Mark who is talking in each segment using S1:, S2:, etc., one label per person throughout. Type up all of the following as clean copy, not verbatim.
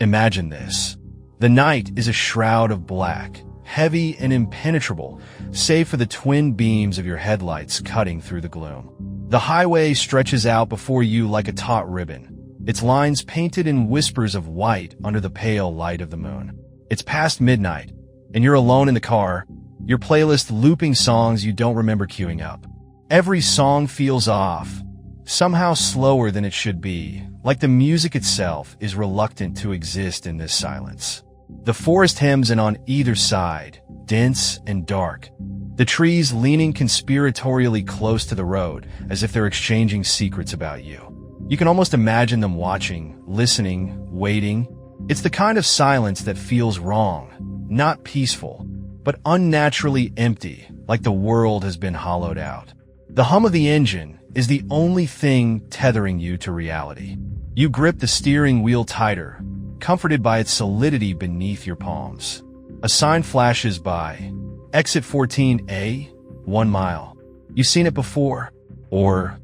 S1: Imagine this. The night is a shroud of black, heavy and impenetrable, save for the twin beams of your headlights cutting through the gloom. The highway stretches out before you like a taut ribbon, its lines painted in whispers of white under the pale light of the moon. It's past midnight, and you're alone in the car, your playlist looping songs you don't remember queuing up. Every song feels off, somehow slower than it should be, like the music itself is reluctant to exist in this silence. The forest hems in on either side, dense and dark, the trees leaning conspiratorially close to the road as if they're exchanging secrets about you. You can almost imagine them watching, listening, waiting. It's the kind of silence that feels wrong, not peaceful, but unnaturally empty, like the world has been hollowed out. The hum of the engine is the only thing tethering you to reality. You grip the steering wheel tighter, comforted by its solidity beneath your palms. A sign flashes by. Exit 14A, 1 mile. You've seen it before. Or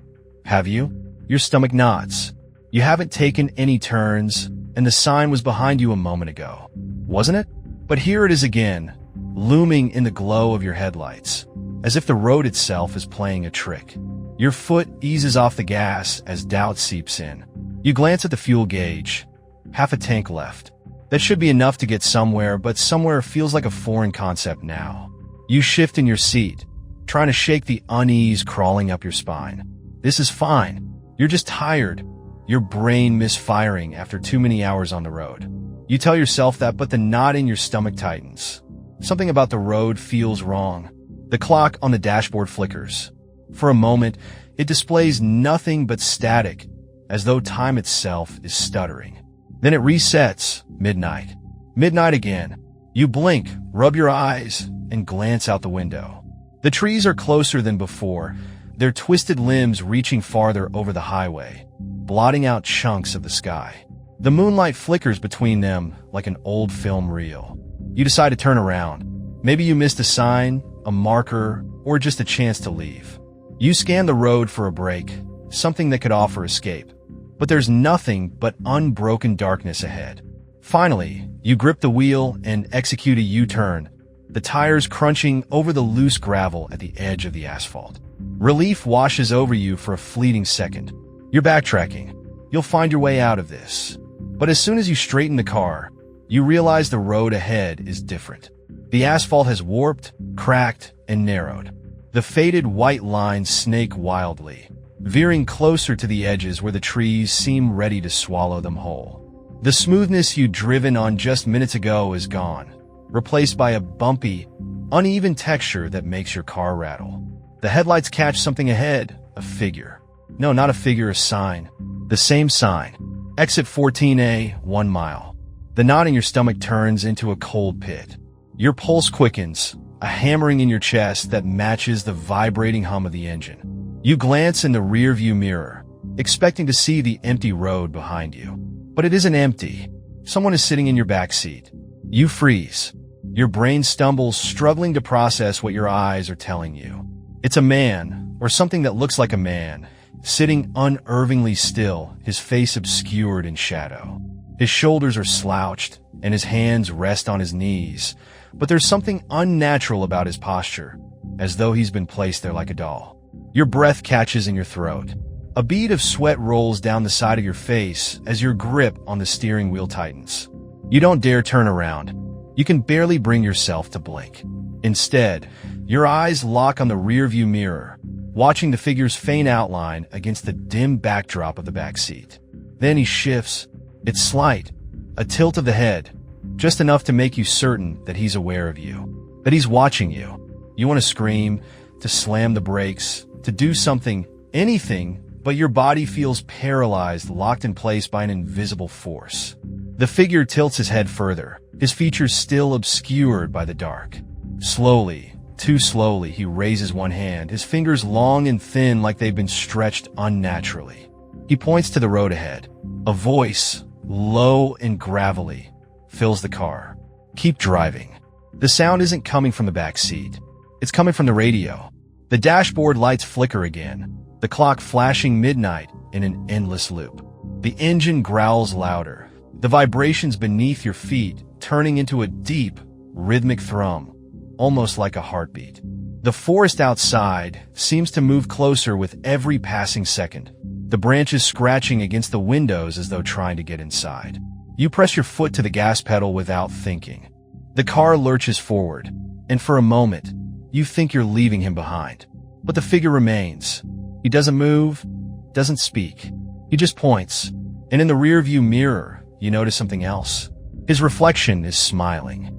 S1: have you? Your stomach knots. You haven't taken any turns, and the sign was behind you a moment ago, wasn't it? But here it is again, looming in the glow of your headlights, as if the road itself is playing a trick. Your foot eases off the gas as doubt seeps in. You glance at the fuel gauge. Half a tank left. That should be enough to get somewhere, but somewhere feels like a foreign concept now. You shift in your seat, trying to shake the unease crawling up your spine. This is fine. You're just tired. Your brain misfiring after too many hours on the road. You tell yourself that, but the knot in your stomach tightens. Something about the road feels wrong. The clock on the dashboard flickers. For a moment, it displays nothing but static, as though time itself is stuttering. Then it resets, midnight. Midnight again. You blink, rub your eyes, and glance out the window. The trees are closer than before, their twisted limbs reaching farther over the highway, blotting out chunks of the sky. The moonlight flickers between them like an old film reel. You decide to turn around. Maybe you missed a sign, a marker, or just a chance to leave. You scan the road for a break, something that could offer escape. But there's nothing but unbroken darkness ahead. Finally, you grip the wheel and execute a U-turn, the tires crunching over the loose gravel at the edge of the asphalt. Relief washes over you for a fleeting second. You're backtracking. You'll find your way out of this. But as soon as you straighten the car, you realize the road ahead is different. The asphalt has warped, cracked, and narrowed. The faded white lines snake wildly, veering closer to the edges where the trees seem ready to swallow them whole. The smoothness you'd driven on just minutes ago is gone, replaced by a bumpy, uneven texture that makes your car rattle. The headlights catch something ahead, a figure. No, not a figure, a sign. The same sign. Exit 14A, 1 mile. The knot in your stomach turns into a cold pit. Your pulse quickens, a hammering in your chest that matches the vibrating hum of the engine. You glance in the rearview mirror, expecting to see the empty road behind you. But it isn't empty. Someone is sitting in your back seat. You freeze. Your brain stumbles, struggling to process what your eyes are telling you. It's a man, or something that looks like a man, sitting unervingly still, his face obscured in shadow. His shoulders are slouched, and his hands rest on his knees, but there's something unnatural about his posture, as though he's been placed there like a doll. Your breath catches in your throat. A bead of sweat rolls down the side of your face as your grip on the steering wheel tightens. You don't dare turn around. You can barely bring yourself to blink. Instead, your eyes lock on the rearview mirror, watching the figure's faint outline against the dim backdrop of the back seat. Then he shifts. It's slight, a tilt of the head, just enough to make you certain that he's aware of you, that he's watching you. You want to scream, to slam the brakes, to do something, anything, but your body feels paralyzed, locked in place by an invisible force. The figure tilts his head further, his features still obscured by the dark. Slowly, too slowly, he raises one hand, his fingers long and thin like they've been stretched unnaturally. He points to the road ahead. A voice, low and gravelly, fills the car. Keep driving. The sound isn't coming from the back seat. It's coming from the radio. The dashboard lights flicker again, the clock flashing midnight in an endless loop. The engine growls louder, the vibrations beneath your feet turning into a deep, rhythmic thrum, almost like a heartbeat. The forest outside seems to move closer with every passing second, the branches scratching against the windows as though trying to get inside. You press your foot to the gas pedal without thinking. The car lurches forward, and for a moment, you think you're leaving him behind. But the figure remains. He doesn't move, doesn't speak. He just points, and in the rearview mirror, you notice something else. His reflection is smiling.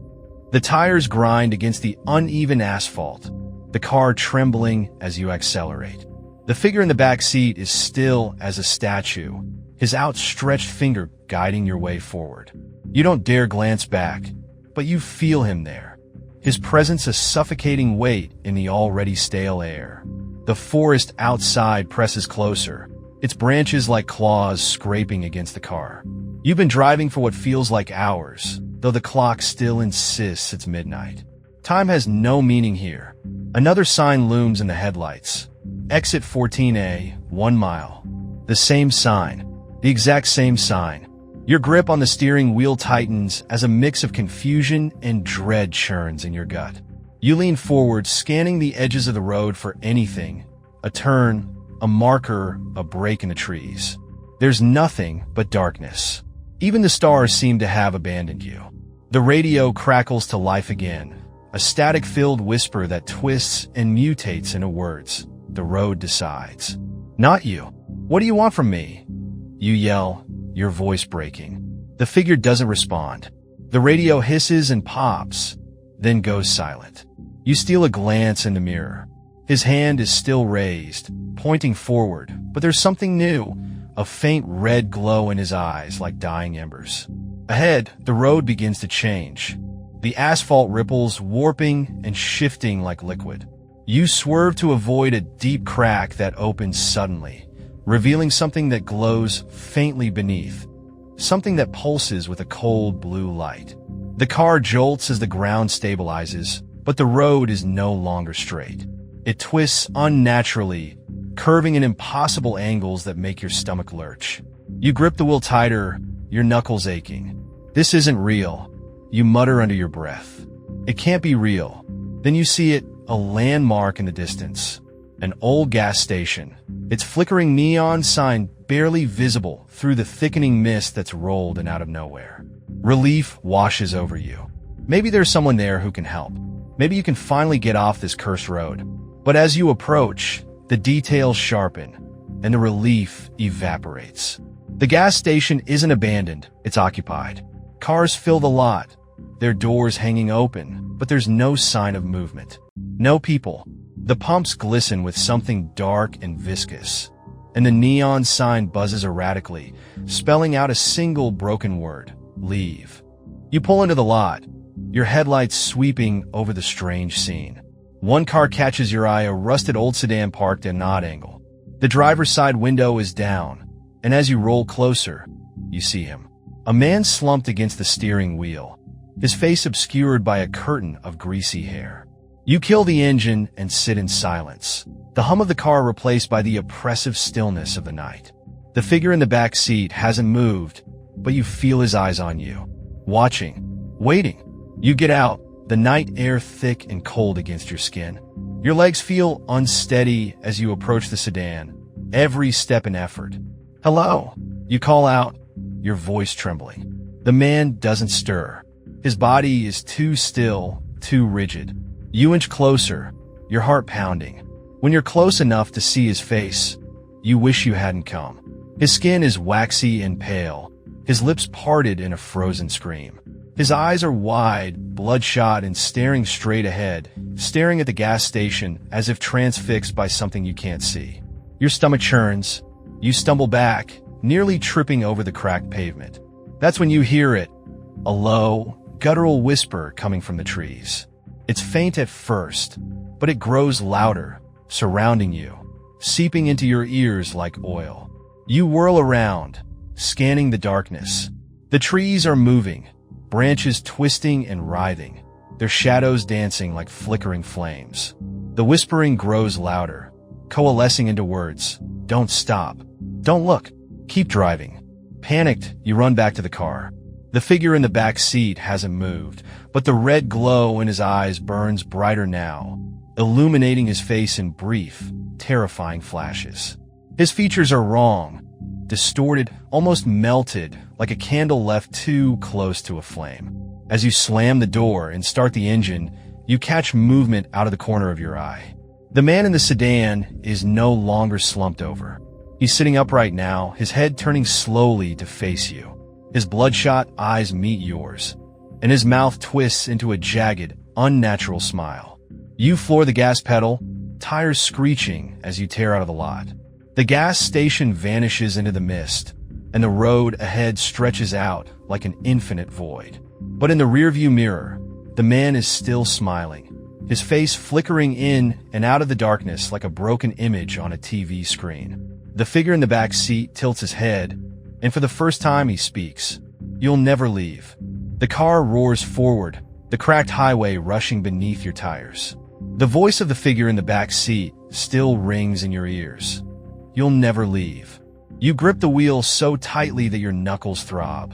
S1: The tires grind against the uneven asphalt, the car trembling as you accelerate. The figure in the back seat is still as a statue, his outstretched finger guiding your way forward. You don't dare glance back, but you feel him there, his presence a suffocating weight in the already stale air. The forest outside presses closer, its branches like claws scraping against the car. You've been driving for what feels like hours, though the clock still insists it's midnight. Time has no meaning here. Another sign looms in the headlights. Exit 14A, 1 mile. The same sign. The exact same sign. Your grip on the steering wheel tightens as a mix of confusion and dread churns in your gut. You lean forward, scanning the edges of the road for anything. A turn, a marker, a break in the trees. There's nothing but darkness. Even the stars seem to have abandoned you. The radio crackles to life again, a static-filled whisper that twists and mutates into words. The road decides. Not you. What do you want from me? You yell, your voice breaking. The figure doesn't respond. The radio hisses and pops, then goes silent. You steal a glance in the mirror. His hand is still raised, pointing forward, but there's something new, a faint red glow in his eyes like dying embers. Ahead, the road begins to change. The asphalt ripples, warping and shifting like liquid. You swerve to avoid a deep crack that opens suddenly, revealing something that glows faintly beneath, something that pulses with a cold blue light. The car jolts as the ground stabilizes, but the road is no longer straight. It twists unnaturally, curving in impossible angles that make your stomach lurch. You grip the wheel tighter, your knuckles aching. This isn't real, you mutter under your breath. It can't be real. Then you see it, a landmark in the distance. An old gas station, its flickering neon sign barely visible through the thickening mist that's rolled in out of nowhere. Relief washes over you. Maybe there's someone there who can help. Maybe you can finally get off this cursed road. But as you approach, the details sharpen, and the relief evaporates. The gas station isn't abandoned, it's occupied. Cars fill the lot, their doors hanging open, but there's no sign of movement. No people. The pumps glisten with something dark and viscous, and the neon sign buzzes erratically, spelling out a single broken word: leave. You pull into the lot, your headlights sweeping over the strange scene. One car catches your eye, a rusted old sedan parked at an odd angle. The driver's side window is down, and as you roll closer, you see him. A man slumped against the steering wheel, his face obscured by a curtain of greasy hair. You kill the engine and sit in silence, the hum of the car replaced by the oppressive stillness of the night. The figure in the back seat hasn't moved, but you feel his eyes on you, watching, waiting. You get out, the night air thick and cold against your skin. Your legs feel unsteady as you approach the sedan, every step an effort. Hello, you call out, your voice trembling. The man doesn't stir. His body is too still, too rigid. You inch closer, your heart pounding. When you're close enough to see his face, you wish you hadn't come. His skin is waxy and pale, his lips parted in a frozen scream. His eyes are wide, bloodshot, and staring straight ahead, staring at the gas station as if transfixed by something you can't see. Your stomach churns. You stumble back, nearly tripping over the cracked pavement. That's when you hear it, a low, guttural whisper coming from the trees. It's faint at first, but it grows louder, surrounding you, seeping into your ears like oil. You whirl around, scanning the darkness. The trees are moving, branches twisting and writhing, their shadows dancing like flickering flames. The whispering grows louder, coalescing into words. Don't stop. Don't look. Keep driving. Panicked, you run back to the car. The figure in the back seat hasn't moved, but the red glow in his eyes burns brighter now, illuminating his face in brief, terrifying flashes. His features are wrong, distorted, almost melted, like a candle left too close to a flame. As you slam the door and start the engine, you catch movement out of the corner of your eye. The man in the sedan is no longer slumped over. He's sitting upright now, his head turning slowly to face you. His bloodshot eyes meet yours, and his mouth twists into a jagged, unnatural smile. You floor the gas pedal, tires screeching as you tear out of the lot. The gas station vanishes into the mist, and the road ahead stretches out like an infinite void. But in the rearview mirror, the man is still smiling, his face flickering in and out of the darkness like a broken image on a TV screen. The figure in the back seat tilts his head, and for the first time he speaks. "You'll never leave." The car roars forward, the cracked highway rushing beneath your tires. The voice of the figure in the back seat still rings in your ears. "You'll never leave." You grip the wheel so tightly that your knuckles throb,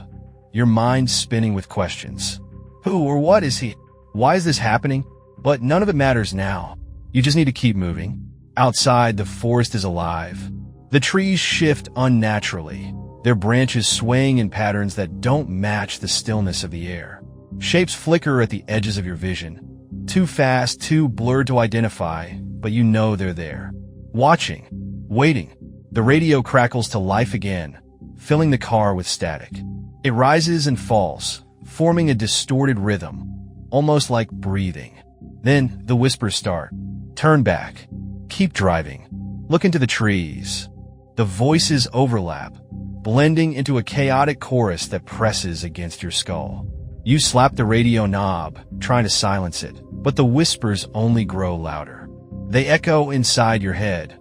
S1: your mind spinning with questions. Who or what is he? Why is this happening? But none of it matters now. You just need to keep moving. Outside, the forest is alive. The trees shift unnaturally, their branches swaying in patterns that don't match the stillness of the air. Shapes flicker at the edges of your vision, too fast, too blurred to identify, but you know they're there. Watching, waiting. The radio crackles to life again, filling the car with static. It rises and falls, forming a distorted rhythm, almost like breathing. Then the whispers start. Turn back. Keep driving. Look into the trees. The voices overlap, blending into a chaotic chorus that presses against your skull. You slap the radio knob, trying to silence it, but the whispers only grow louder. They echo inside your head,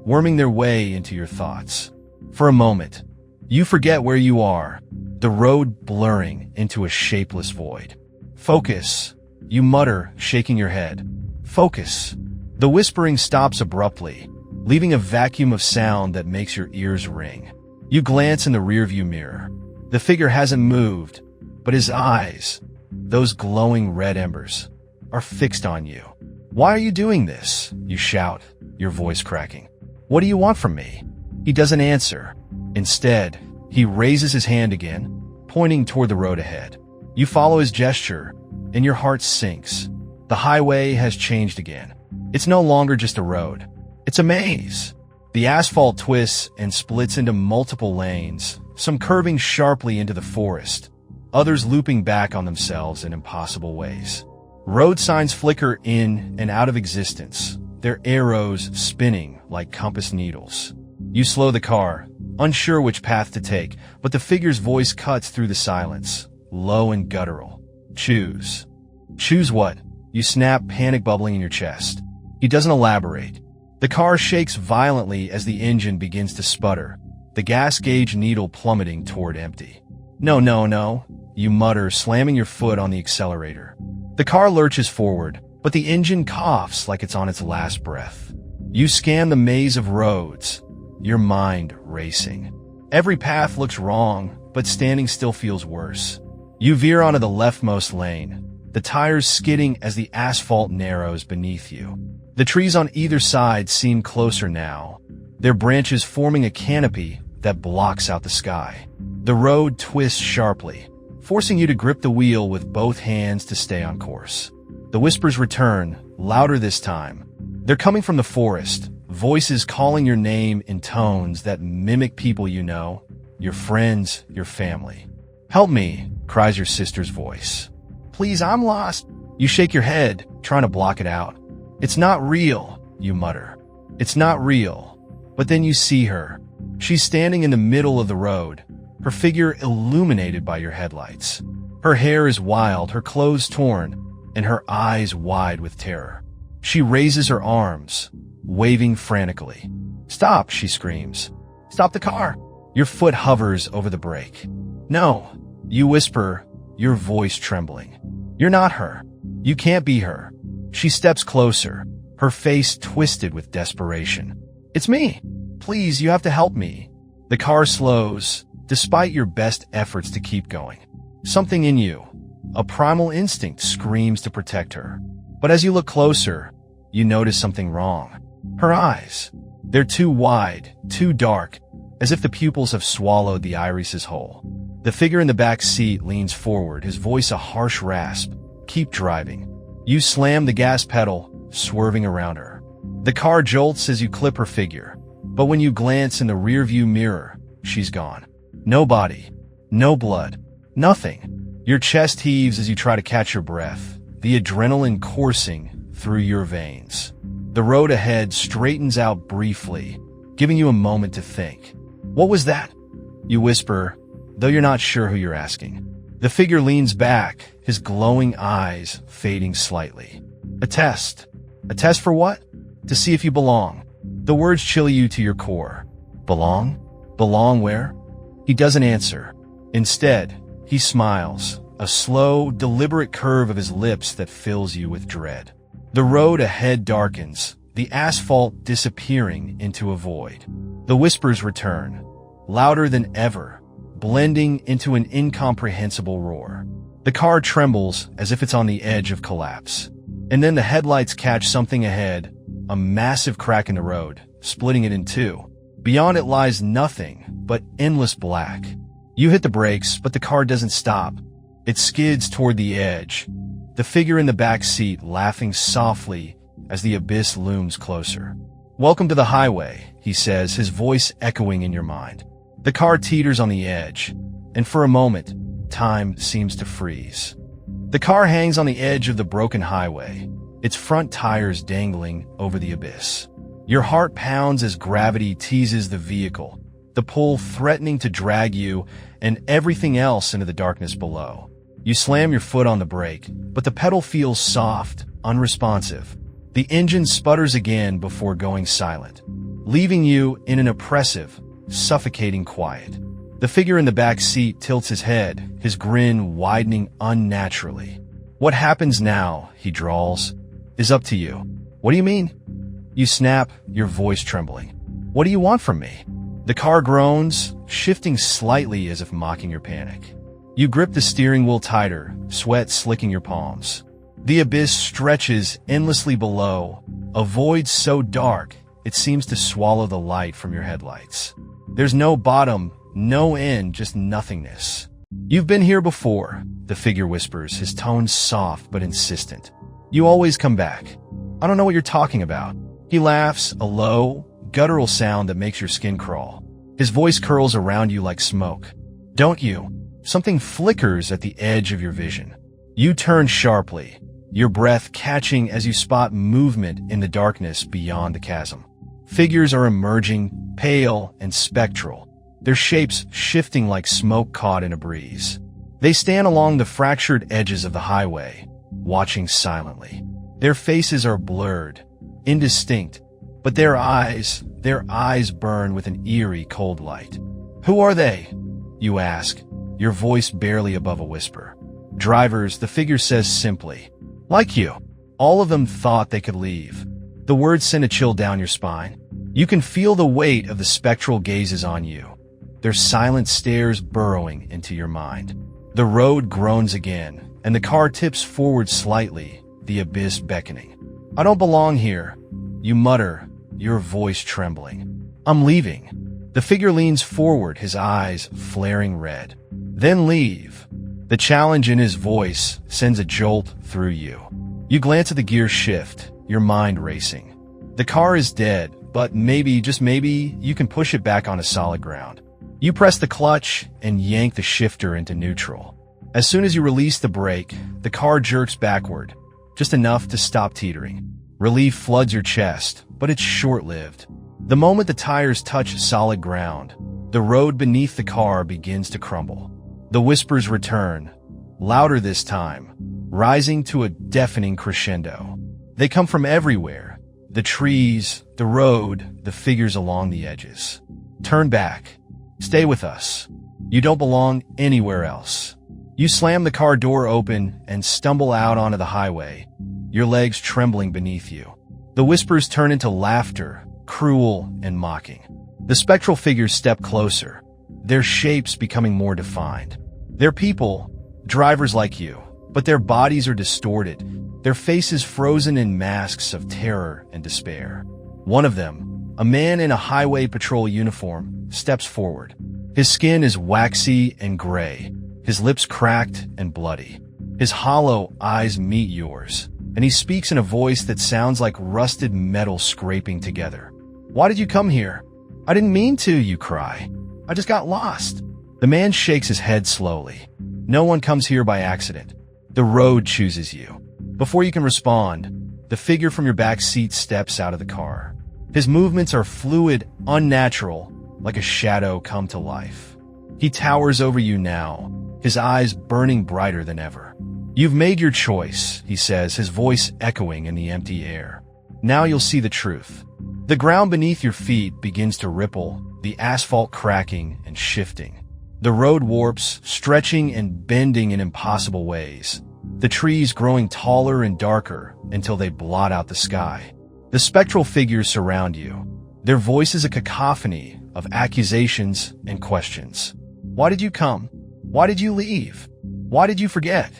S1: worming their way into your thoughts. For a moment, you forget where you are, the road blurring into a shapeless void. "Focus," you mutter, shaking your head. "Focus." The whispering stops abruptly, leaving a vacuum of sound that makes your ears ring. You glance in the rearview mirror. The figure hasn't moved, but his eyes, those glowing red embers, are fixed on you. "Why are you doing this?" you shout, your voice cracking. "What do you want from me?" He doesn't answer. Instead, he raises his hand again, pointing toward the road ahead. You follow his gesture, and your heart sinks. The highway has changed again. It's no longer just a road. It's a maze. The asphalt twists and splits into multiple lanes, some curving sharply into the forest, others looping back on themselves in impossible ways. Road signs flicker in and out of existence, their arrows spinning like compass needles. You slow the car, unsure which path to take, but the figure's voice cuts through the silence, low and guttural. "Choose." "Choose what?" You snap, panic bubbling in your chest. He doesn't elaborate. The car shakes violently as the engine begins to sputter, the gas gauge needle plummeting toward empty. "No, no, no," you mutter, slamming your foot on the accelerator. The car lurches forward, but the engine coughs like it's on its last breath. You scan the maze of roads, your mind racing. Every path looks wrong, but standing still feels worse. You veer onto the leftmost lane, the tires skidding as the asphalt narrows beneath you. The trees on either side seem closer now, their branches forming a canopy that blocks out the sky. The road twists sharply, forcing you to grip the wheel with both hands to stay on course. The whispers return, louder this time. They're coming from the forest, voices calling your name in tones that mimic people you know, your friends, your family. "Help me," cries your sister's voice. "Please, I'm lost." You shake your head, trying to block it out. "It's not real," you mutter. "It's not real." But then you see her. She's standing in the middle of the road, her figure illuminated by your headlights. Her hair is wild, her clothes torn, and her eyes wide with terror. She raises her arms, waving frantically. "Stop," she screams. "Stop the car." Your foot hovers over the brake. "No," you whisper, your voice trembling. "You're not her. You can't be her." She steps closer, her face twisted with desperation. "It's me. Please, you have to help me." The car slows, despite your best efforts to keep going. Something in you, a primal instinct, screams to protect her. But as you look closer, you notice something wrong. Her eyes. They're too wide, too dark, as if the pupils have swallowed the irises whole. The figure in the back seat leans forward, his voice a harsh rasp. Keep driving. You slam the gas pedal, swerving around her. The car jolts as you clip her figure, but when you glance in the rearview mirror, she's gone. No body, no blood, nothing. Your chest heaves as you try to catch your breath, the adrenaline coursing through your veins. The road ahead straightens out briefly, giving you a moment to think. What was that? You whisper, though you're not sure who you're asking. The figure leans back, his glowing eyes fading slightly. A test. A test for what? To see if you belong. The words chill you to your core. Belong? Belong where? He doesn't answer. Instead, he smiles, a slow, deliberate curve of his lips that fills you with dread. The road ahead darkens, the asphalt disappearing into a void. The whispers return, louder than ever, blending into an incomprehensible roar. The car trembles as if it's on the edge of collapse. And then the headlights catch something ahead, a massive crack in the road, splitting it in two. Beyond it lies nothing but endless black. You hit the brakes, but the car doesn't stop. It skids toward the edge, the figure in the back seat laughing softly as the abyss looms closer. Welcome to the highway, he says, his voice echoing in your mind. The car teeters on the edge, and for a moment, time seems to freeze. The car hangs on the edge of the broken highway, its front tires dangling over the abyss. Your heart pounds as gravity teases the vehicle, the pull threatening to drag you and everything else into the darkness below. You slam your foot on the brake, but the pedal feels soft, unresponsive. The engine sputters again before going silent, leaving you in an oppressive, suffocating quiet. The figure in the back seat tilts his head, his grin widening unnaturally. What happens now, he drawls, is up to you. What do you mean? You snap, your voice trembling. What do you want from me? The car groans, shifting slightly as if mocking your panic. You grip the steering wheel tighter, sweat slicking your palms. The abyss stretches endlessly below, a void so dark it seems to swallow the light from your headlights. There's no bottom, no end, just nothingness. You've been here before, the figure whispers, his tone soft but insistent. You always come back. I don't know what you're talking about. He laughs, a low, guttural sound that makes your skin crawl. His voice curls around you like smoke. Don't you? Something flickers at the edge of your vision. You turn sharply, your breath catching as you spot movement in the darkness beyond the chasm. Figures are emerging, pale and spectral, their shapes shifting like smoke caught in a breeze. They stand along the fractured edges of the highway, watching silently. Their faces are blurred, indistinct, but their eyes burn with an eerie cold light. Who are they? You ask, your voice barely above a whisper. Drivers, the figure says simply. Like you. All of them thought they could leave. The words send a chill down your spine. You can feel the weight of the spectral gazes on you, their silent stares burrowing into your mind. The road groans again, and the car tips forward slightly, the abyss beckoning. I don't belong here, you mutter, your voice trembling. I'm leaving. The figure leans forward, his eyes flaring red. Then leave. The challenge in his voice sends a jolt through you. You glance at the gear shift, your mind racing. The car is dead, but maybe, just maybe, you can push it back onto solid ground. You press the clutch and yank the shifter into neutral. As soon as you release the brake, the car jerks backward, just enough to stop teetering. Relief floods your chest, but it's short-lived. The moment the tires touch solid ground, the road beneath the car begins to crumble. The whispers return, louder this time, rising to a deafening crescendo. They come from everywhere. The trees, the road, the figures along the edges. Turn back. Stay with us. You don't belong anywhere else. You slam the car door open and stumble out onto the highway, your legs trembling beneath you. The whispers turn into laughter, cruel and mocking. The spectral figures step closer, their shapes becoming more defined. They're people, drivers like you, but their bodies are distorted, their faces frozen in masks of terror and despair. One of them, a man in a highway patrol uniform, steps forward. His skin is waxy and gray, his lips cracked and bloody. His hollow eyes meet yours, and he speaks in a voice that sounds like rusted metal scraping together. "Why did you come here?" "I didn't mean to," you cry. "I just got lost." The man shakes his head slowly. "No one comes here by accident. The road chooses you." Before you can respond, the figure from your back seat steps out of the car. His movements are fluid, unnatural, like a shadow come to life. He towers over you now, his eyes burning brighter than ever. "You've made your choice," he says, his voice echoing in the empty air. "Now you'll see the truth." The ground beneath your feet begins to ripple, the asphalt cracking and shifting. The road warps, stretching and bending in impossible ways. The trees growing taller and darker until they blot out the sky. The spectral figures surround you. Their voice is a cacophony of accusations and questions. Why did you come? Why did you leave? Why did you forget?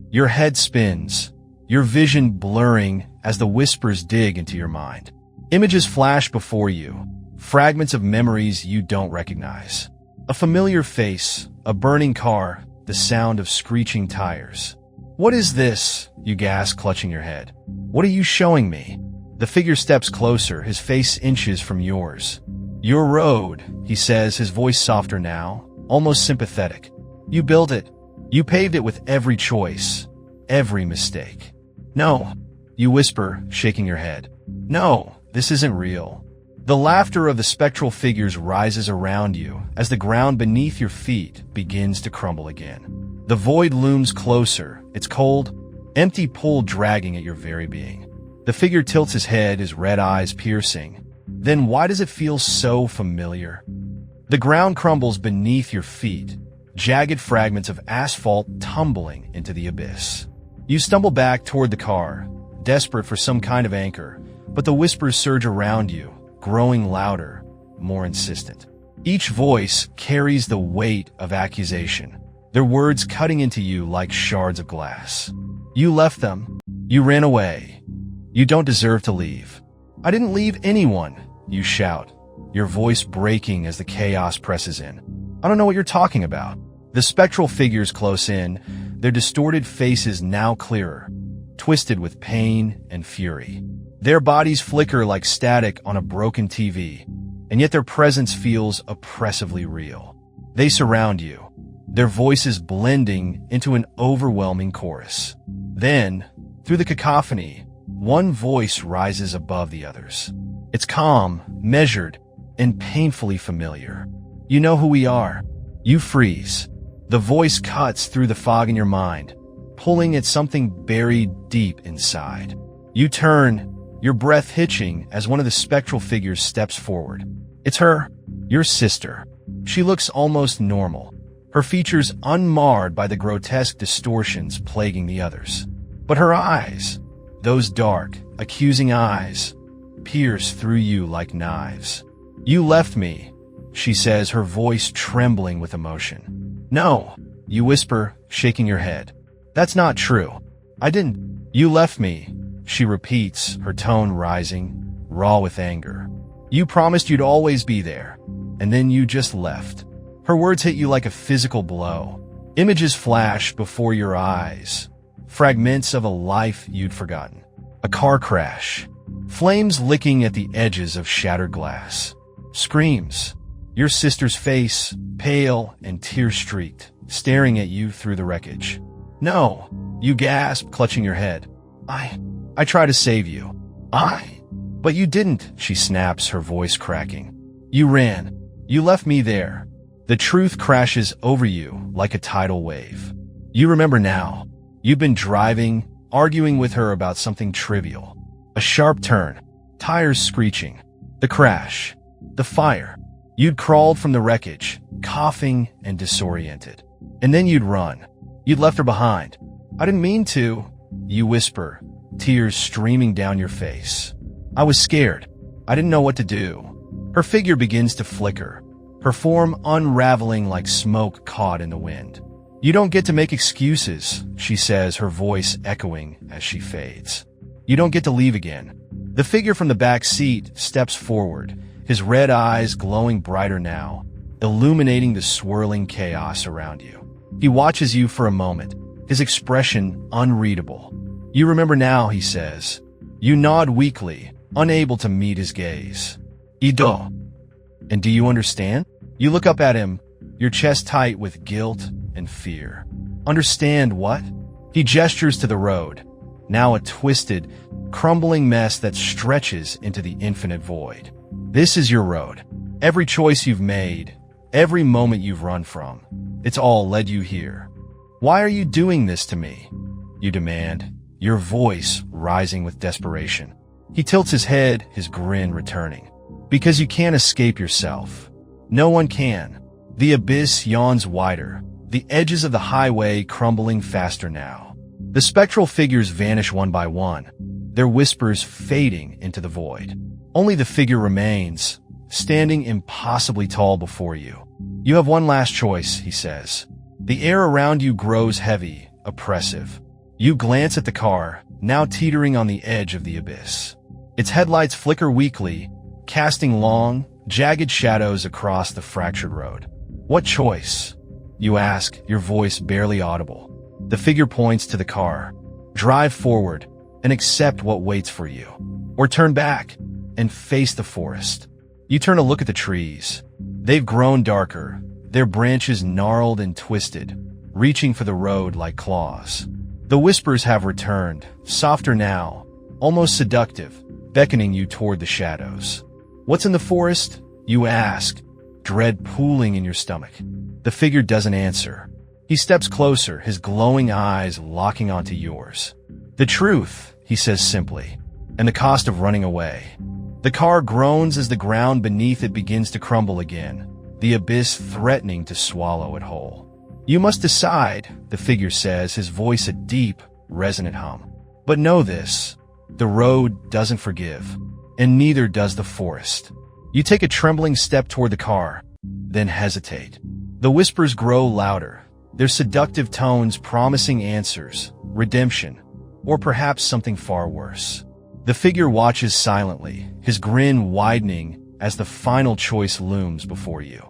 S1: Your head spins, your vision blurring as the whispers dig into your mind. Images flash before you, fragments of memories you don't recognize. A familiar face, a burning car, the sound of screeching tires. "What is this?" you gasp, clutching your head. "What are you showing me?" The figure steps closer, his face inches from yours. "Your road," he says, his voice softer now, almost sympathetic. "You built it. You paved it with every choice, every mistake." "No," you whisper, shaking your head. "No, this isn't real." The laughter of the spectral figures rises around you as the ground beneath your feet begins to crumble again. The void looms closer, its cold, empty pull dragging at your very being. The figure tilts his head, his red eyes piercing. Then why does it feel so familiar? The ground crumbles beneath your feet, jagged fragments of asphalt tumbling into the abyss. You stumble back toward the car, desperate for some kind of anchor, but the whispers surge around you, growing louder, more insistent. Each voice carries the weight of accusation, their words cutting into you like shards of glass. You left them. You ran away. You don't deserve to leave. "I didn't leave anyone," you shout, your voice breaking as the chaos presses in. "I don't know what you're talking about." The spectral figures close in, their distorted faces now clearer, twisted with pain and fury. Their bodies flicker like static on a broken TV, and yet their presence feels oppressively real. They surround you, their voices blending into an overwhelming chorus. Then, through the cacophony, one voice rises above the others. It's calm, measured, and painfully familiar. "You know who we are." You freeze. The voice cuts through the fog in your mind, pulling at something buried deep inside. You turn, your breath hitching as one of the spectral figures steps forward. It's her, your sister. She looks almost normal, her features unmarred by the grotesque distortions plaguing the others. But her eyes, those dark, accusing eyes, pierce through you like knives. "You left me," she says, her voice trembling with emotion. "No," you whisper, shaking your head. "That's not true. I didn't." "You left me," she repeats, her tone rising, raw with anger. "You promised you'd always be there, and then you just left." Her words hit you like a physical blow. Images flash before your eyes, fragments of a life you'd forgotten. A car crash, flames licking at the edges of shattered glass. Screams, your sister's face, pale and tear-streaked, staring at you through the wreckage. "No," you gasp, clutching your head. I tried to save you. But you didn't," she snaps, her voice cracking. "You ran. You left me there." The truth crashes over you like a tidal wave. You remember now. You've been driving, arguing with her about something trivial. A sharp turn, tires screeching, the crash, the fire. You'd crawled from the wreckage, coughing and disoriented. And then you'd run. You'd left her behind. "I didn't mean to," you whisper, tears streaming down your face. "I was scared. I didn't know what to do." Her figure begins to flicker, her form unraveling like smoke caught in the wind. "You don't get to make excuses," she says, her voice echoing as she fades. "You don't get to leave again." The figure from the back seat steps forward, his red eyes glowing brighter now, illuminating the swirling chaos around you. He watches you for a moment, his expression unreadable. "You remember now," he says. You nod weakly, unable to meet his gaze. "Ido. And do you understand?" You look up at him, your chest tight with guilt and fear. "Understand what?" He gestures to the road, now a twisted, crumbling mess that stretches into the infinite void. "This is your road. Every choice you've made, every moment you've run from, it's all led you here. Why are you doing this to me?" you demand, your voice rising with desperation. He tilts his head, his grin returning. "Because you can't escape yourself. No one can." The abyss yawns wider, the edges of the highway crumbling faster now. The spectral figures vanish one by one, their whispers fading into the void. Only the figure remains, standing impossibly tall before you. "You have one last choice," he says. The air around you grows heavy, oppressive. You glance at the car, now teetering on the edge of the abyss. Its headlights flicker weakly, casting long, jagged shadows across the fractured road. "What choice?" you ask, your voice barely audible. The figure points to the car. "Drive forward and accept what waits for you. Or turn back and face the forest." You turn to look at the trees. They've grown darker, their branches gnarled and twisted, reaching for the road like claws. The whispers have returned, softer now, almost seductive, beckoning you toward the shadows. "What's in the forest?" you ask, dread pooling in your stomach. The figure doesn't answer. He steps closer, his glowing eyes locking onto yours. "The truth," he says simply, "and the cost of running away." The car groans as the ground beneath it begins to crumble again, the abyss threatening to swallow it whole. "You must decide," the figure says, his voice a deep, resonant hum. "But know this, the road doesn't forgive, and neither does the forest." You take a trembling step toward the car, then hesitate. The whispers grow louder, their seductive tones promising answers, redemption, or perhaps something far worse. The figure watches silently, his grin widening as the final choice looms before you.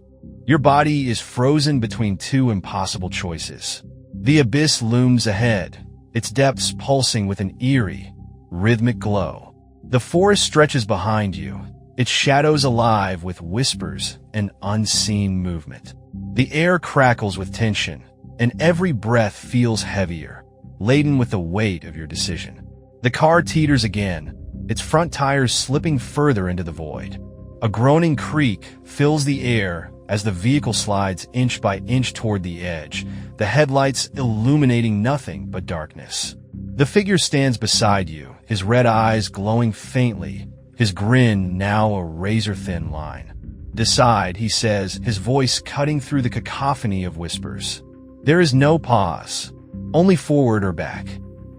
S1: Your body is frozen between two impossible choices. The abyss looms ahead, its depths pulsing with an eerie, rhythmic glow. The forest stretches behind you, its shadows alive with whispers and unseen movement. The air crackles with tension, and every breath feels heavier, laden with the weight of your decision. The car teeters again, its front tires slipping further into the void. A groaning creak fills the air as the vehicle slides inch by inch toward the edge, the headlights illuminating nothing but darkness. The figure stands beside you, his red eyes glowing faintly, his grin now a razor-thin line. "Decide," he says, his voice cutting through the cacophony of whispers. There is no pause, only forward or back.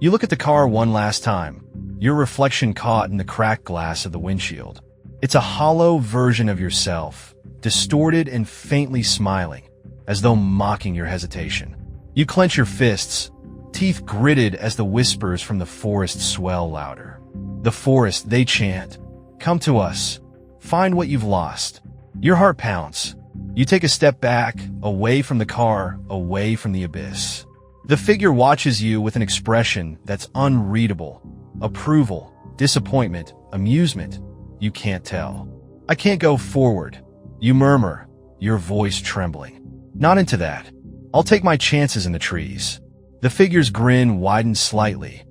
S1: You look at the car one last time, your reflection caught in the cracked glass of the windshield. It's a hollow version of yourself, distorted and faintly smiling, as though mocking your hesitation. You clench your fists, teeth gritted as the whispers from the forest swell louder. The forest, they chant, "Come to us. Find what you've lost." Your heart pounds. You take a step back, away from the car, away from the abyss. The figure watches you with an expression that's unreadable. Approval, disappointment, amusement. You can't tell. "I can't go forward," you murmur, your voice trembling. "Not into that. I'll take my chances in the trees." The figure's grin widens slightly,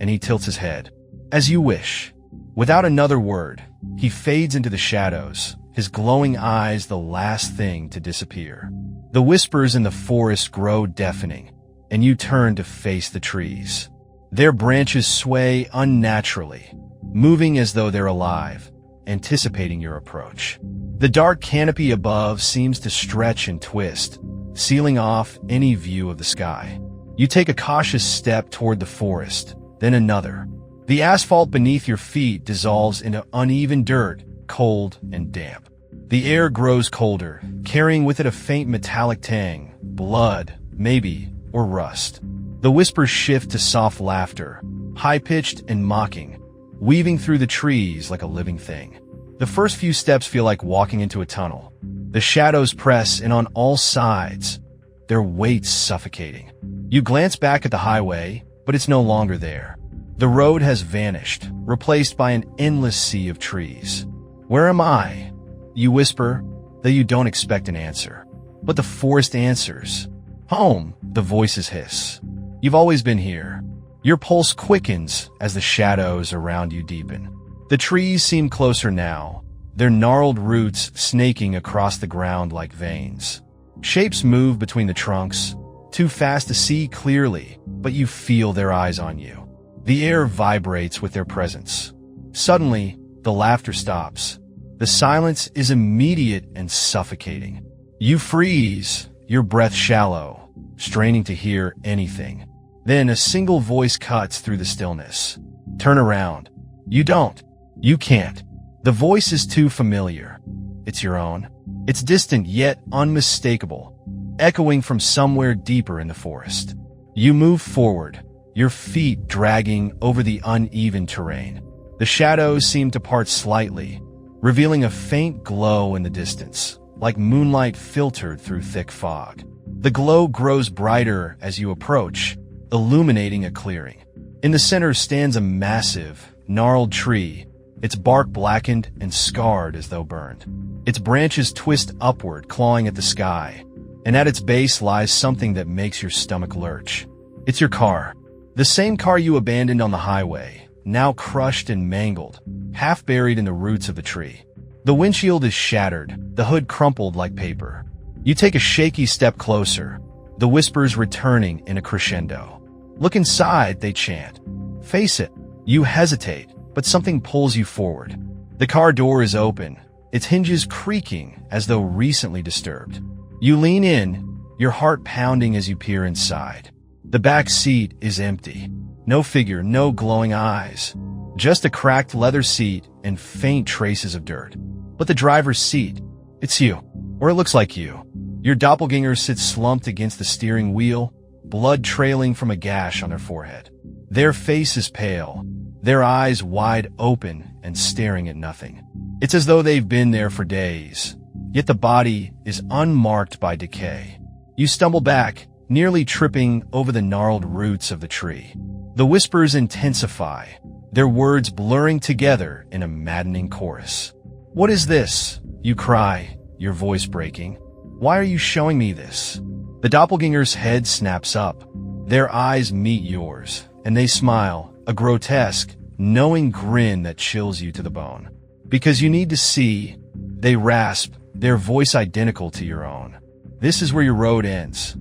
S1: and he tilts his head. "As you wish." Without another word, he fades into the shadows, his glowing eyes the last thing to disappear. The whispers in the forest grow deafening, and you turn to face the trees. Their branches sway unnaturally, moving as though they're alive, anticipating your approach. The dark canopy above seems to stretch and twist, sealing off any view of the sky. You take a cautious step toward the forest, then another. The asphalt beneath your feet dissolves into uneven dirt, cold and damp. The air grows colder, carrying with it a faint metallic tang, blood, maybe, or rust. The whispers shift to soft laughter, high-pitched and mocking, weaving through the trees like a living thing. The first few steps feel like walking into a tunnel. The shadows press in on all sides, their weight suffocating. You glance back at the highway, but it's no longer there. The road has vanished, replaced by an endless sea of trees. Where am I? You whisper, though you don't expect an answer. But the forest answers. Home, the voices hiss. You've always been here. Your pulse quickens as the shadows around you deepen. The trees seem closer now, their gnarled roots snaking across the ground like veins. Shapes move between the trunks, too fast to see clearly, but you feel their eyes on you. The air vibrates with their presence. Suddenly, the laughter stops. The silence is immediate and suffocating. You freeze, your breath shallow, straining to hear anything. Then a single voice cuts through the stillness. Turn around. You don't. You can't. The voice is too familiar. It's your own. It's distant yet unmistakable, echoing from somewhere deeper in the forest. You move forward, your feet dragging over the uneven terrain. The shadows seem to part slightly, revealing a faint glow in the distance, like moonlight filtered through thick fog. The glow grows brighter as you approach, illuminating a clearing. In the center stands a massive, gnarled tree, its bark blackened and scarred as though burned. Its branches twist upward, clawing at the sky, and at its base lies something that makes your stomach lurch. It's your car. The same car you abandoned on the highway, now crushed and mangled, half buried in the roots of the tree. The windshield is shattered, the hood crumpled like paper. You take a shaky step closer, the whispers returning in a crescendo. Look inside, they chant. Face it. You hesitate, but something pulls you forward. The car door is open, its hinges creaking as though recently disturbed. You lean in, your heart pounding as you peer inside. The back seat is empty. No figure, no glowing eyes. Just a cracked leather seat and faint traces of dirt. But the driver's seat, it's you. Or it looks like you. Your doppelganger sits slumped against the steering wheel, blood trailing from a gash on their forehead. Their face is pale, their eyes wide open and staring at nothing. It's as though they've been there for days, yet the body is unmarked by decay. You stumble back, nearly tripping over the gnarled roots of the tree. The whispers intensify, their words blurring together in a maddening chorus. What is this? You cry, your voice breaking. Why are you showing me this? The doppelganger's head snaps up. Their eyes meet yours, and they smile, a grotesque, knowing grin that chills you to the bone. Because you need to see, they rasp, their voice identical to your own. This is where your road ends.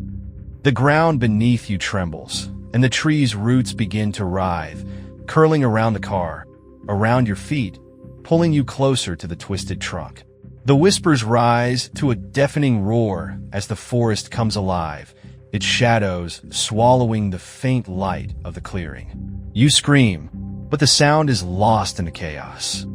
S1: The ground beneath you trembles, and the tree's roots begin to writhe, curling around the car, around your feet, pulling you closer to the twisted trunk. The whispers rise to a deafening roar as the forest comes alive, its shadows swallowing the faint light of the clearing. You scream, but the sound is lost in the chaos.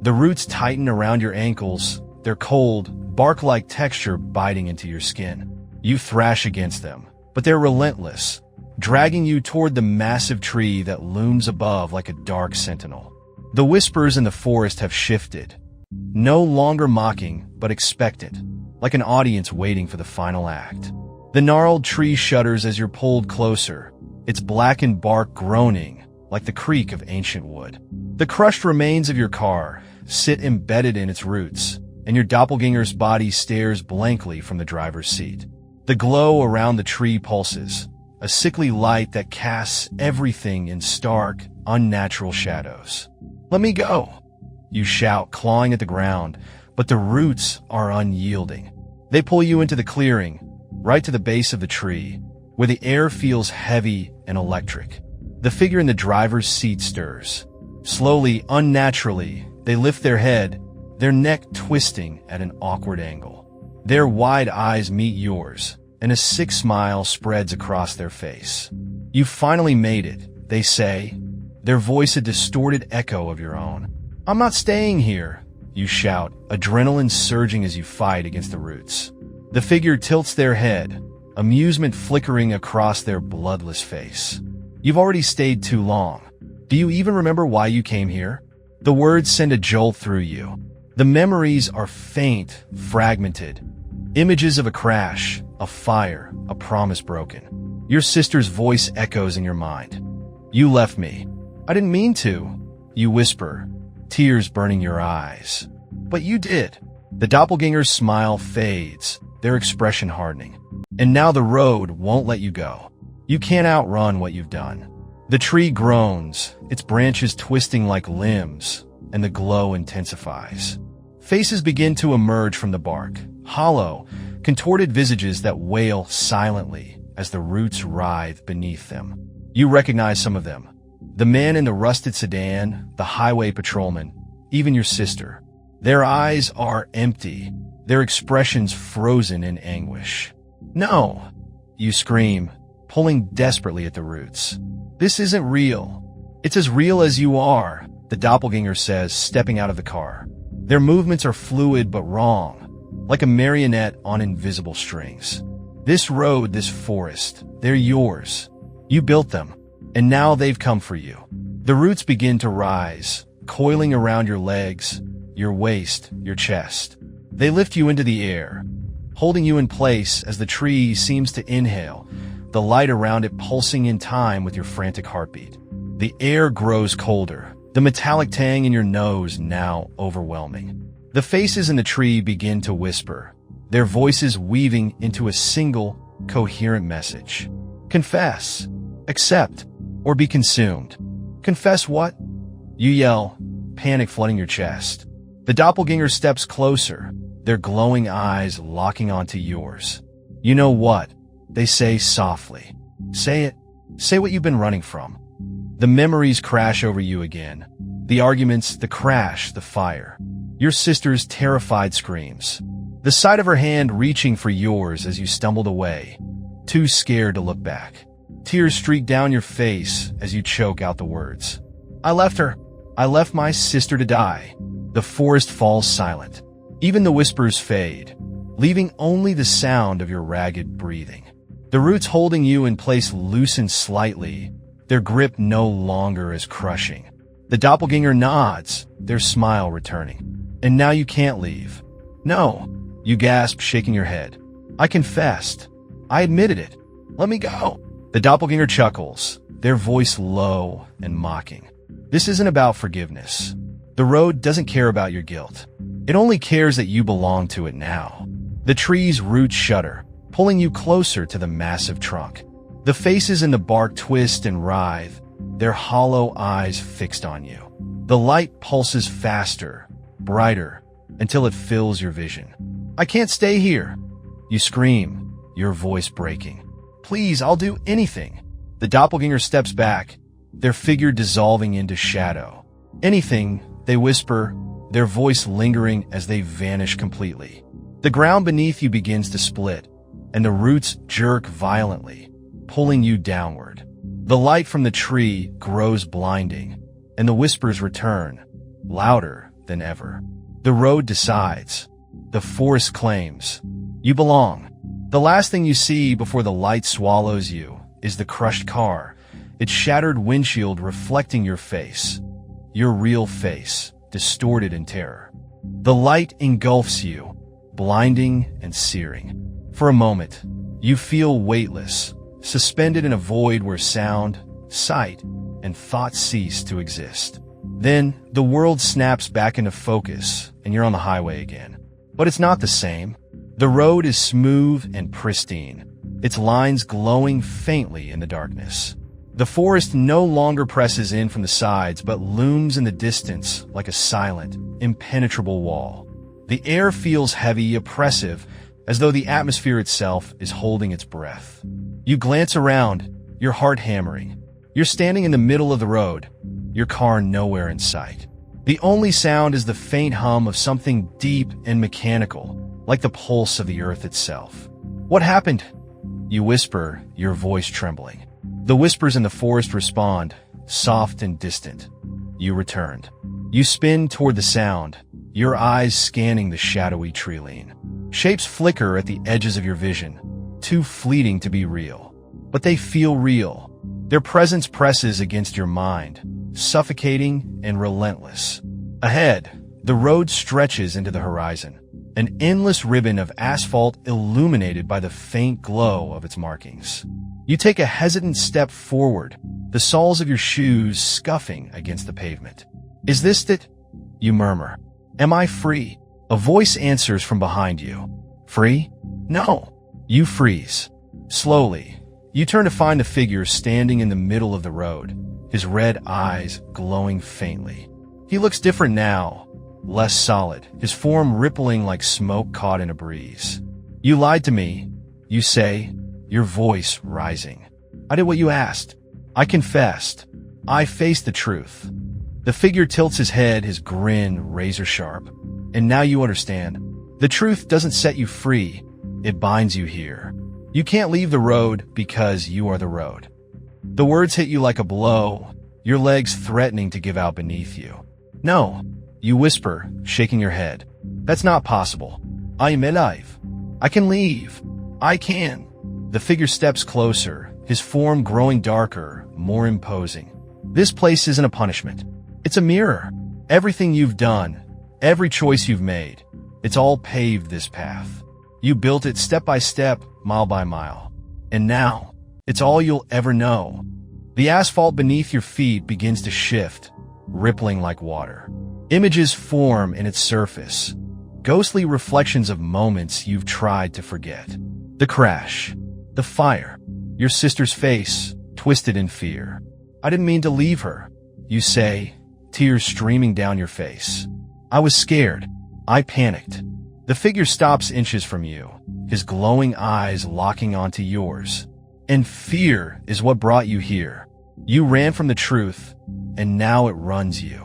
S1: The roots tighten around your ankles, their cold, bark-like texture biting into your skin. You thrash against them, but they're relentless, dragging you toward the massive tree that looms above like a dark sentinel. The whispers in the forest have shifted, no longer mocking, but expectant, like an audience waiting for the final act. The gnarled tree shudders as you're pulled closer, its blackened bark groaning like the creak of ancient wood. The crushed remains of your car sit embedded in its roots, and your doppelganger's body stares blankly from the driver's seat. The glow around the tree pulses, a sickly light that casts everything in stark, unnatural shadows. Let me go, you shout, clawing at the ground, but the roots are unyielding. They pull you into the clearing, right to the base of the tree, where the air feels heavy and electric. The figure in the driver's seat stirs. Slowly, unnaturally, they lift their head, their neck twisting at an awkward angle. Their wide eyes meet yours, and a sick smile spreads across their face. You finally made it, they say, their voice a distorted echo of your own. I'm not staying here. you shout, adrenaline surging as you fight against the roots. The figure tilts their head, amusement flickering across their bloodless face. You've already stayed too long. Do you even remember why you came here? The words send a jolt through you. The memories are faint, fragmented. Images of a crash, a fire, a promise broken. Your sister's voice echoes in your mind. You left me. I didn't mean to. You whisper, tears burning your eyes. But you did. The doppelganger's smile fades, their expression hardening. And now the road won't let you go. You can't outrun what you've done. The tree groans, its branches twisting like limbs, and the glow intensifies. Faces begin to emerge from the bark, hollow, contorted visages that wail silently as the roots writhe beneath them. You recognize some of them. The man in the rusted sedan, the highway patrolman, even your sister. Their eyes are empty, their expressions frozen in anguish. No, you scream, pulling desperately at the roots. This isn't real. It's as real as you are, the doppelganger says, stepping out of the car. Their movements are fluid but wrong, like a marionette on invisible strings. This road, this forest, they're yours. You built them, and now they've come for you. The roots begin to rise, coiling around your legs, your waist, your chest. They lift you into the air, holding you in place as the tree seems to inhale, the light around it pulsing in time with your frantic heartbeat. The air grows colder, the metallic tang in your nose now overwhelming. The faces in the tree begin to whisper, their voices weaving into a single, coherent message. Confess, accept, or be consumed. Confess what? You yell, panic flooding your chest. The doppelganger steps closer, their glowing eyes locking onto yours. You know what? They say softly. Say it. Say what you've been running from. The memories crash over you again. The arguments, the crash, the fire. Your sister's terrified screams. The sight of her hand reaching for yours as you stumbled away, too scared to look back. Tears streak down your face as you choke out the words. I left her. I left my sister to die. The forest falls silent. Even the whispers fade, leaving only the sound of your ragged breathing. The roots holding you in place loosen slightly, their grip no longer as crushing. The doppelganger nods, their smile returning. And now you can't leave. No, you gasp, shaking your head. I confessed. I admitted it. Let me go. The doppelganger chuckles, their voice low and mocking. This isn't about forgiveness. The road doesn't care about your guilt. It only cares that you belong to it now. The tree's roots shudder, pulling you closer to the massive trunk. The faces in the bark twist and writhe, their hollow eyes fixed on you. The light pulses faster, brighter, until it fills your vision. I can't stay here. You scream, your voice breaking. Please, I'll do anything. The doppelganger steps back, their figure dissolving into shadow. Anything, they whisper, their voice lingering as they vanish completely. The ground beneath you begins to split, and the roots jerk violently, pulling you downward. The light from the tree grows blinding, and the whispers return, louder than ever. The road decides. The forest claims. You belong. The last thing you see before the light swallows you is the crushed car, its shattered windshield reflecting your face. Your real face, distorted in terror. The light engulfs you, blinding and searing. For a moment, you feel weightless, suspended in a void where sound, sight, and thought cease to exist. Then, the world snaps back into focus, and you're on the highway again. But it's not the same. The road is smooth and pristine, its lines glowing faintly in the darkness. The forest no longer presses in from the sides, but looms in the distance like a silent, impenetrable wall. The air feels heavy, oppressive, as though the atmosphere itself is holding its breath. You glance around, your heart hammering. You're standing in the middle of the road, your car nowhere in sight. The only sound is the faint hum of something deep and mechanical, like the pulse of the earth itself. What happened? You whisper, your voice trembling. The whispers in the forest respond, soft and distant. You returned. You spin toward the sound, your eyes scanning the shadowy tree-line. Shapes flicker at the edges of your vision, too fleeting to be real. But they feel real. Their presence presses against your mind, suffocating and relentless. Ahead, the road stretches into the horizon, an endless ribbon of asphalt illuminated by the faint glow of its markings. You take a hesitant step forward, the soles of your shoes scuffing against the pavement. "Is this it?" you murmur. "Am I free?" A voice answers from behind you. "Free? No." You freeze. Slowly, you turn to find a figure standing in the middle of the road, his red eyes glowing faintly. He looks different now, less solid, his form rippling like smoke caught in a breeze. "You lied to me," you say, your voice rising. "I did what you asked. I confessed. I faced the truth." The figure tilts his head, his grin razor sharp. "And now you understand. The truth doesn't set you free. It binds you here. You can't leave the road because you are the road." The words hit you like a blow, your legs threatening to give out beneath you. "No," you whisper, shaking your head. "That's not possible. I am alive. I can leave. I can." The figure steps closer, his form growing darker, more imposing. "This place isn't a punishment. It's a mirror. Everything you've done, every choice you've made, it's all paved this path. You built it step by step, mile by mile. And now, it's all you'll ever know." The asphalt beneath your feet begins to shift, rippling like water. Images form in its surface, ghostly reflections of moments you've tried to forget. The crash, the fire, your sister's face, twisted in fear. "I didn't mean to leave her," you say, tears streaming down your face. "I was scared. I panicked." The figure stops inches from you, his glowing eyes locking onto yours. "And fear is what brought you here. You ran from the truth, and now it runs you."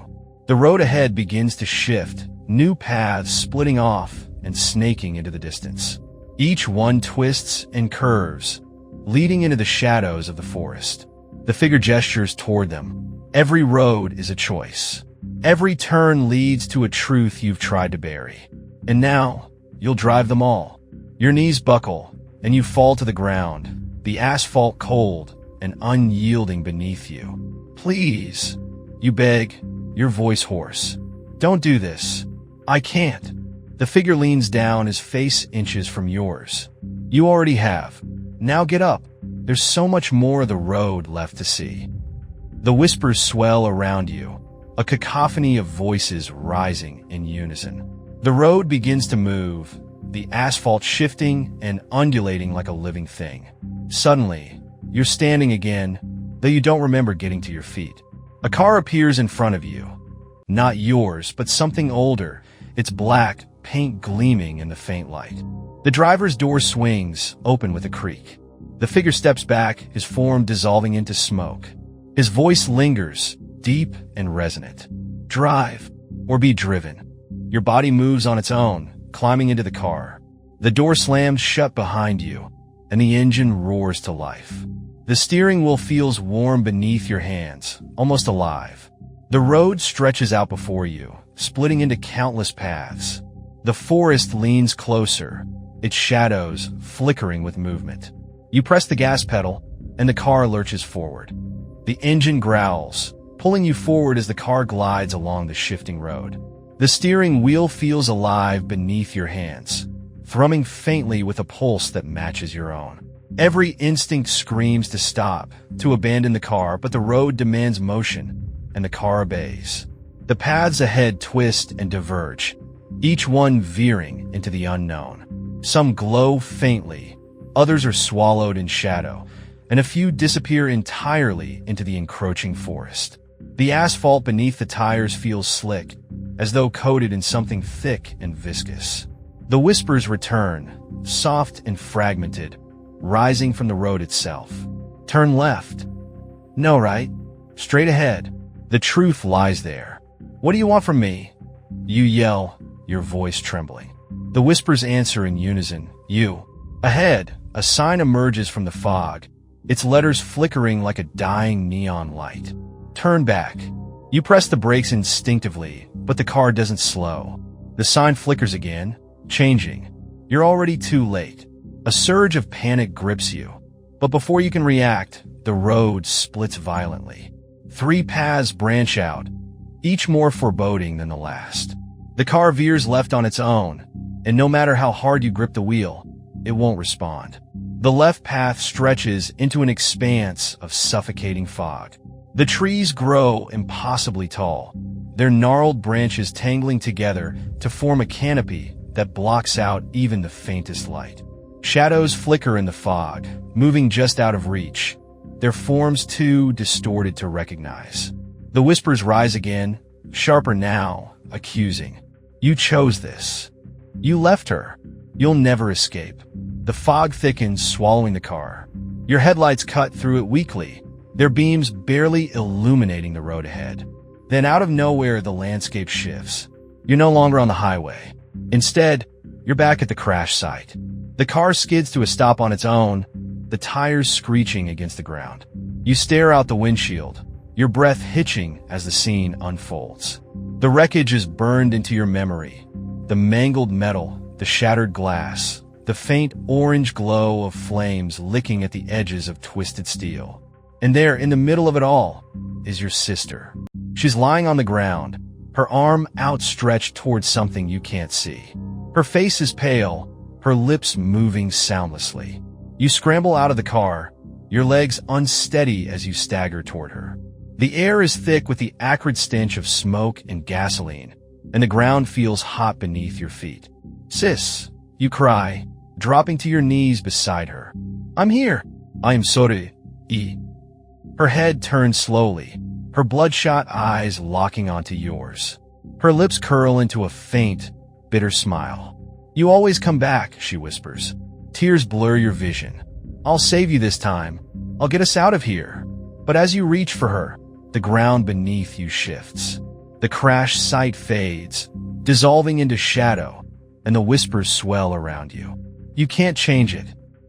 S1: The road ahead begins to shift, new paths splitting off and snaking into the distance. Each one twists and curves, leading into the shadows of the forest. The figure gestures toward them. Every road is a choice. Every turn leads to a truth you've tried to bury. And now, you'll drive them all. Your knees buckle, and you fall to the ground, the asphalt cold and unyielding beneath you. "Please," you beg, your voice hoarse. "Don't do this. I can't." The figure leans down, his face inches from yours. "You already have. Now get up. There's so much more of the road left to see." The whispers swell around you, a cacophony of voices rising in unison. The road begins to move, the asphalt shifting and undulating like a living thing. Suddenly, you're standing again, though you don't remember getting to your feet. A car appears in front of you. Not yours, but something older, its black, paint gleaming in the faint light. The driver's door swings, open with a creak. The figure steps back, his form dissolving into smoke. His voice lingers, deep and resonant. "Drive, or be driven." Your body moves on its own, climbing into the car. The door slams shut behind you, and the engine roars to life. The steering wheel feels warm beneath your hands, almost alive. The road stretches out before you, splitting into countless paths. The forest leans closer, its shadows flickering with movement. You press the gas pedal, and the car lurches forward. The engine growls, pulling you forward as the car glides along the shifting road. The steering wheel feels alive beneath your hands, thrumming faintly with a pulse that matches your own. Every instinct screams to stop, to abandon the car, but the road demands motion, and the car obeys. The paths ahead twist and diverge, each one veering into the unknown. Some glow faintly, others are swallowed in shadow, and a few disappear entirely into the encroaching forest. The asphalt beneath the tires feels slick, as though coated in something thick and viscous. The whispers return, soft and fragmented, rising from the road itself. "Turn left." "No, right? Straight ahead." The truth lies there. "What do you want from me?" You yell, your voice trembling. The whispers answer in unison, "You." Ahead, a sign emerges from the fog, its letters flickering like a dying neon light. "Turn back." You press the brakes instinctively, but the car doesn't slow. The sign flickers again, changing. You're already too late. A surge of panic grips you. But before you can react, the road splits violently. 3 paths branch out, each more foreboding than the last. The car veers left on its own, and no matter how hard you grip the wheel, it won't respond. The left path stretches into an expanse of suffocating fog. The trees grow impossibly tall, their gnarled branches tangling together to form a canopy that blocks out even the faintest light. Shadows flicker in the fog, moving just out of reach, their forms too distorted to recognize. The whispers rise again, sharper now, accusing. You chose this. You left her. You'll never escape. The fog thickens, swallowing the car. Your headlights cut through it weakly, their beams barely illuminating the road ahead. Then out of nowhere, the landscape shifts. You're no longer on the highway. Instead, you're back at the crash site. The car skids to a stop on its own, the tires screeching against the ground. You stare out the windshield, your breath hitching as the scene unfolds. The wreckage is burned into your memory. The mangled metal, the shattered glass, the faint orange glow of flames licking at the edges of twisted steel. And there, in the middle of it all, is your sister. She's lying on the ground, her arm outstretched towards something you can't see. Her face is pale, her lips moving soundlessly. You scramble out of the car, your legs unsteady as you stagger toward her. The air is thick with the acrid stench of smoke and gasoline, and the ground feels hot beneath your feet. Sis, you cry, dropping to your knees beside her. I'm here. I am sorry. Her head turns slowly, her bloodshot eyes locking onto yours. Her lips curl into a faint, bitter smile. You always come back, she whispers. Tears blur your vision. I'll save you this time. I'll get us out of here. But as you reach for her, the ground beneath you shifts. The crash site fades, dissolving into shadow, and the whispers swell around you. You can't change it.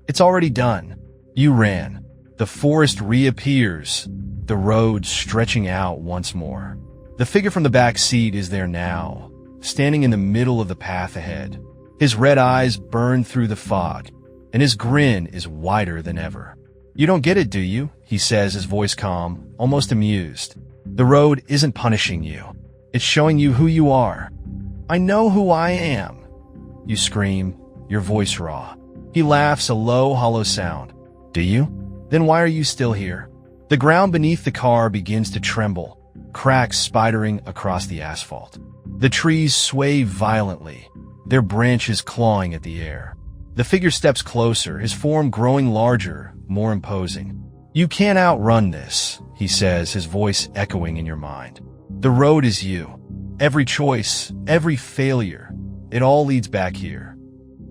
S1: It's already done. You ran. The forest reappears, the road stretching out once more. The figure from the back seat is there now, standing in the middle of the path ahead. His red eyes burn through the fog, and his grin is wider than ever. You don't get it, do you? He says, his voice calm, almost amused. The road isn't punishing you. It's showing you who you are. I know who I am. You scream, your voice raw. He laughs, a low, hollow sound. Do you? Then why are you still here? The ground beneath the car begins to tremble, cracks spidering across the asphalt. The trees sway violently, their branches clawing at the air. The figure steps closer, his form growing larger, more imposing. You can't outrun this, he says, his voice echoing in your mind. The road is you. Every choice, every failure, it all leads back here.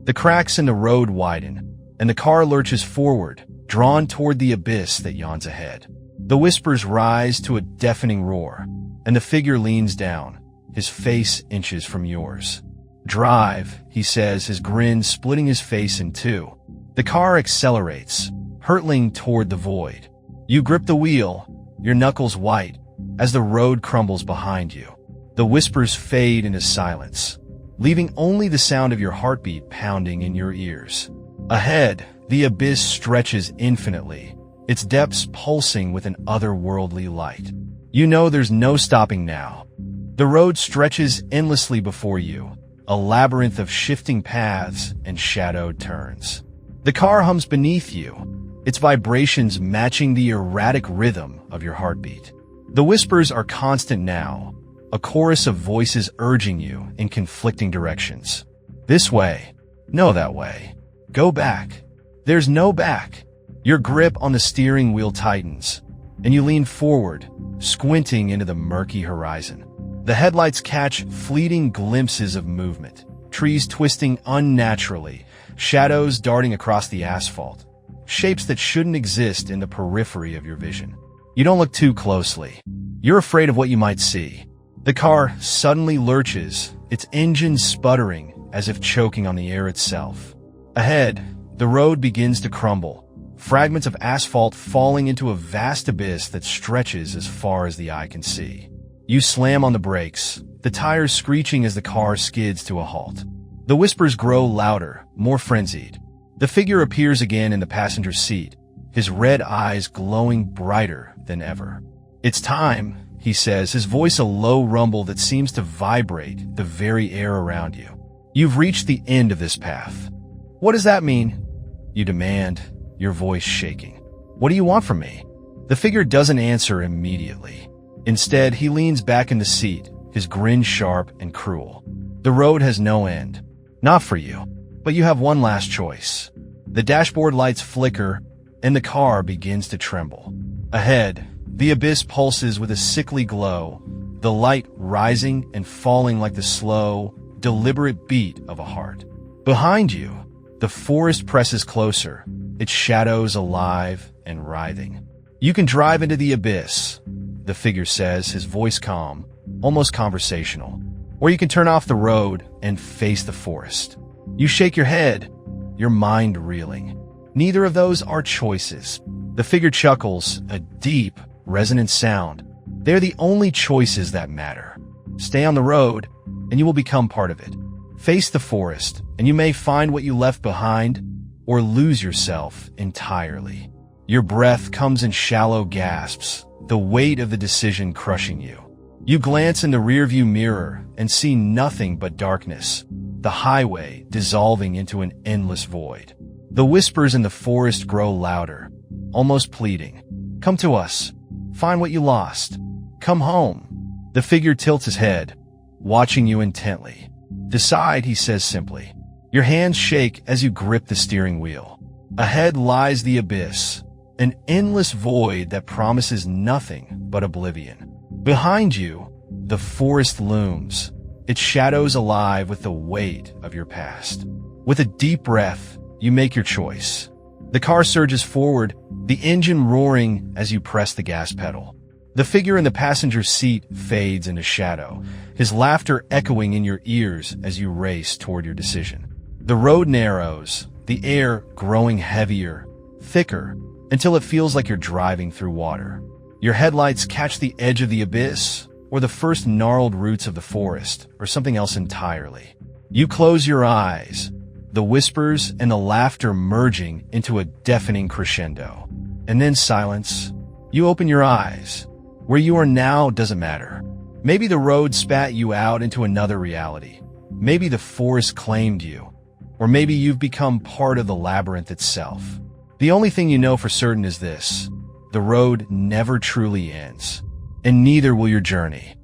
S1: The cracks in the road widen, and the car lurches forward, drawn toward the abyss that yawns ahead. The whispers rise to a deafening roar, and the figure leans down, his face inches from yours. Drive, he says, his grin splitting his face in two. The car accelerates, hurtling toward the void. You grip the wheel, your knuckles white, as the road crumbles behind you. The whispers fade into silence, leaving only the sound of your heartbeat pounding in your ears. Ahead, the abyss stretches infinitely, its depths pulsing with an otherworldly light. You know there's no stopping now. The road stretches endlessly before you, a labyrinth of shifting paths and shadowed turns. The car hums beneath you, its vibrations matching the erratic rhythm of your heartbeat. The whispers are constant now, a chorus of voices urging you in conflicting directions. This way. No, that way. Go back. There's no back. Your grip on the steering wheel tightens, and you lean forward, squinting into the murky horizon. The headlights catch fleeting glimpses of movement, trees twisting unnaturally, shadows darting across the asphalt, shapes that shouldn't exist in the periphery of your vision. You don't look too closely. You're afraid of what you might see. The car suddenly lurches, its engine sputtering as if choking on the air itself. Ahead, the road begins to crumble, fragments of asphalt falling into a vast abyss that stretches as far as the eye can see. You slam on the brakes, the tires screeching as the car skids to a halt. The whispers grow louder, more frenzied. The figure appears again in the passenger seat, his red eyes glowing brighter than ever. "It's time," he says, his voice a low rumble that seems to vibrate the very air around you. "You've reached the end of this path." "What does that mean?" you demand, your voice shaking. "What do you want from me?" The figure doesn't answer immediately. Instead, he leans back in the seat, his grin sharp and cruel. "The road has no end. Not for you. But you have one last choice." The dashboard lights flicker, and the car begins to tremble. Ahead, the abyss pulses with a sickly glow, the light rising and falling like the slow, deliberate beat of a heart. Behind you, the forest presses closer, its shadows alive and writhing. "You can drive into the abyss," the figure says, his voice calm, almost conversational. "Or you can turn off the road and face the forest." You shake your head, your mind reeling. Neither of those are choices. The figure chuckles, a deep, resonant sound. They're the only choices that matter. Stay on the road, and you will become part of it. Face the forest, and you may find what you left behind, or lose yourself entirely. Your breath comes in shallow gasps, the weight of the decision crushing you. You glance in the rearview mirror and see nothing but darkness, the highway dissolving into an endless void. The whispers in the forest grow louder, almost pleading. "Come to us. Find what you lost. Come home." The figure tilts his head, watching you intently. "Decide," he says simply. Your hands shake as you grip the steering wheel. Ahead lies the abyss, an endless void that promises nothing but oblivion. Behind you, the forest looms, its shadows alive with the weight of your past. With a deep breath, you make your choice. The car surges forward, the engine roaring as you press the gas pedal. The figure in the passenger seat fades into shadow, his laughter echoing in your ears as you race toward your decision. The road narrows, the air growing heavier, thicker, until it feels like you're driving through water. Your headlights catch the edge of the abyss, or the first gnarled roots of the forest, or something else entirely. You close your eyes, the whispers and the laughter merging into a deafening crescendo. And then silence. You open your eyes. Where you are now doesn't matter. Maybe the road spat you out into another reality. Maybe the forest claimed you. Or maybe you've become part of the labyrinth itself. The only thing you know for certain is this: the road never truly ends, and neither will your journey.